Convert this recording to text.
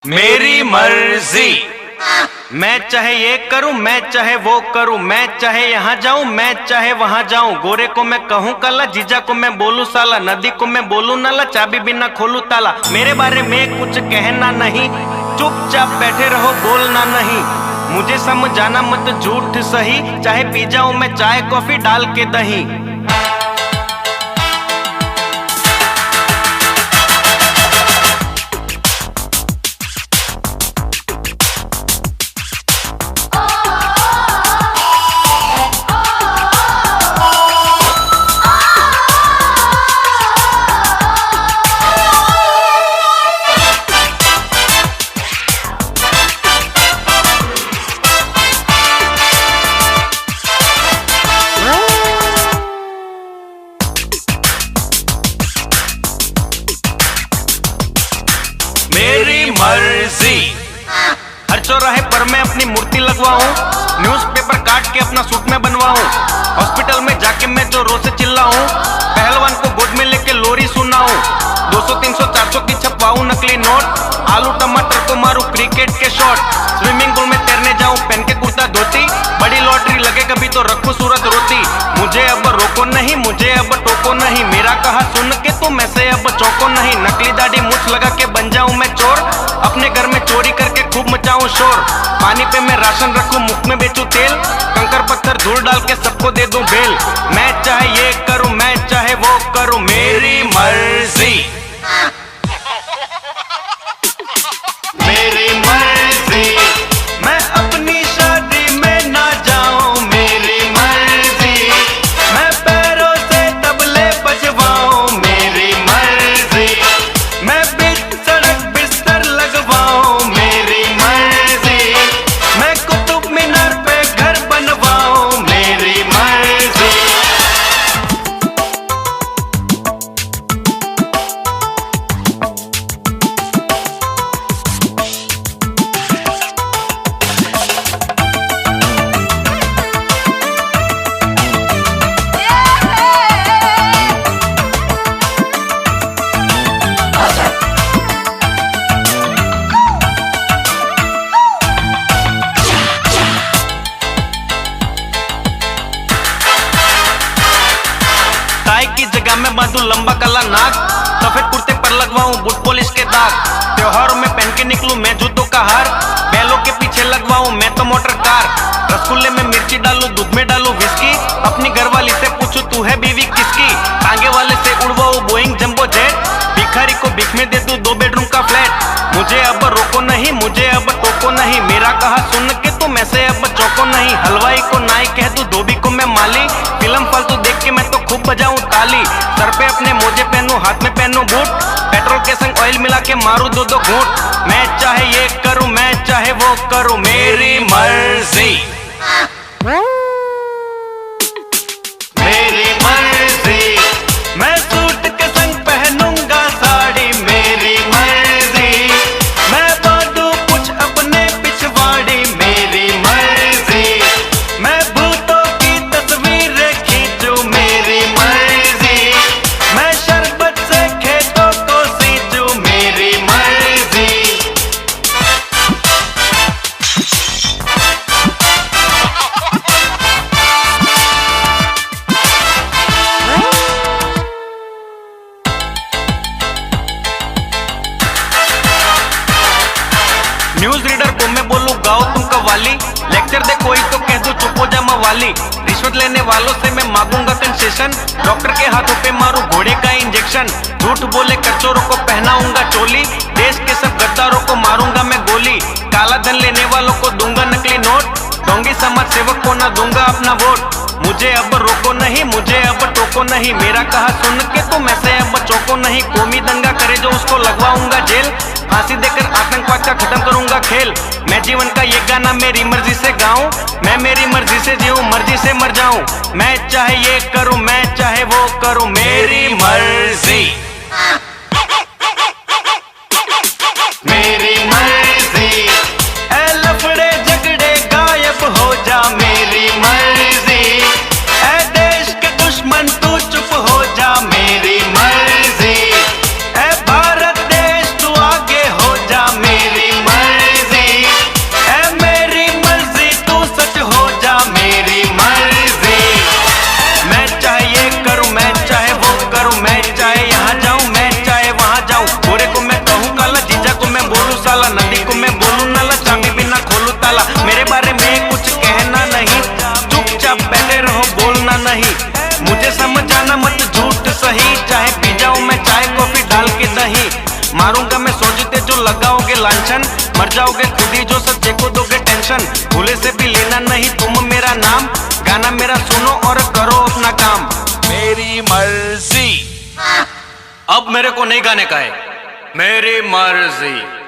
मेरी मर्जी। मैं चाहे ये करूं, मैं चाहे वो करूं, मैं चाहे यहाँ जाऊं, मैं चाहे वहां जाऊं। गोरे को मैं कहूं काला, जीजा को मैं बोलूं साला, नदी को मैं बोलूं नाला, चाबी बिना खोलूं ताला। मेरे बारे में कुछ कहना नहीं, चुपचाप बैठे रहो, बोलना नहीं। मुझे समझाना मत झूठ सही, चाहे पी जाऊं मैं चाय कॉफी डाल के दही। मेरी मर्जी। हर चौराहे पर मैं अपनी मूर्ति लगवाऊं, न्यूज़पेपर काट के अपना सूट में बनवाऊं, हॉस्पिटल में जाके मैं जो रोज से चिल्लाऊं, पहलवान को गोद में लेके लोरी सुनाऊं, 200 300 400 की छपवाऊं नकली नोट, आलू टमाटर को मारूं क्रिकेट के शॉट, स्विमिंग पूल में तैरने जाऊं पहन के कुर्ता धोती, बड़ी लॉटरी लगे कभी तो रखूं सूरत रोती। मुझे अब रोको नहीं, मुझे अब टोको नहीं, मेरा कहा सुन के तुम ऐसे अब चौको नहीं। नकली दाढ़ी मूछ लगा के बन जाऊं मैं चोर, अपने घर में चोरी करके खूब मचाऊं शोर, पानी पे मैं राशन रखूं, मुख में बेचूं तेल, कंकर पत्थर धूल डाल के सबको दे दूं बेल। मैं चाहे ये करूं, मैं चाहे वो करूं, मेरी मर्जी। मेरी मर्जी। मैं अपनी शादी में ना जाऊं, मेरी मर्जी। मैं पैरों से तबले बजवाऊं, मेरी मर्जी। मैं बीच सड़क बिस्तर लगवाऊं, मेरी मर्जी। मैं कुतुब मीनार पे घर बनवाऊं, मेरी मर्जी। टाई की जगह में बांधू लंबा काला नाक, सफेद कुर्ते पर लगवाऊं बूट पॉलिश के दाग, त्योहारों में पहन के निकलूं मैं जूतों का हार, बैलों के पीछे लगवाऊं मैं तो मोटर कार, रसगुल्ले में मिर्ची डालूं दूध में डालूं विस्की, अपनी घरवाली से पूछूं तू है बीवी किसकी, टांगे वाले से उड़वाऊं बोइंग जंबो जेट, भिखारी को भीख में दे दूं 2 बेडरूम का फ्लैट। मुझे अब रोको नहीं, मुझे अब टोको नहीं, मेरा कहा सुन के तुम ऐसे अब चौको नहीं। हलवाई को नाई कह दूं, धोबी को मैं माली, फिल्म फालतू देख के मैं तो खूब बजाऊं ताली, सर पे अपने मोजे पहनूं हाथ में पहनूं बूट, पेट्रोल के संग ऑयल मिला के मारूं 2-2 घूंट। मैं चाहे ये करूं, मैं चाहे वो करूं, मेरी मर्जी। मेरी मर्जी। मैं सूट के संग पहनूंगा साड़ी, मेरी मर्जी। मैं बांधूं कुछ अपने पिछवाड़ी, मेरी मर्जी। मैं भूतों की तस्वीरें खींचूं, मेरी मर्जी। मैं शरबत से खेतों को सींचूं, मेरी मर्जी। न्यूज रीडर को मैं बोलूं गाओ तुम कव्वाली, लेक्चर दे कोई तो कह दूं चुप हो जा मवाली, रिश्वत लेने वालों से मैं मांगूंगा कंसेशन, डॉक्टर के हाथों पे मारूं घोड़े का इंजेक्शन, झूठ बोले करचोरों को पहनाऊंगा चोली, देश के सब गद्दारों को मारूंगा मैं गोली, काला धन लेने वालों को दूंगा नकली नोट, ढोंगी समाज सेवक को ना दूंगा अपना वोट। मुझे अब रोको नहीं, मुझे अब टोको नहीं, मेरा कहा सुन के तुम ऐसे अब चौको नहीं। कौमी दंगा करे जो उसको लगवाऊंगा जेल, फांसी देकर आतंकवाद का खत्म करूंगा खेल। मैं जीवन का ये गाना मेरी मर्जी से गाऊं, मैं मेरी मर्जी से जीऊं, मर्जी से मर जाऊं। मैं चाहे ये करूं, मैं चाहे वो करूं, मेरी मर्जी। मेरी मर्जी। ऐ लफड़े झगड़े गायब हो जा, मेरी मर्जी। ऐ देश के दुश्मन तू चुप हो जा, मेरी मर्जी। ऐ भारत देश तू आगे हो जा, मेरी मर जाओगे खुद ही जो सच्चे को दोगे टेंशन। भूले से भी लेना नहीं तुम मेरा नाम, गाना मेरा सुनो और करो अपना काम। मेरी मर्जी अब मेरे को नहीं गाने का है, मेरी मर्जी।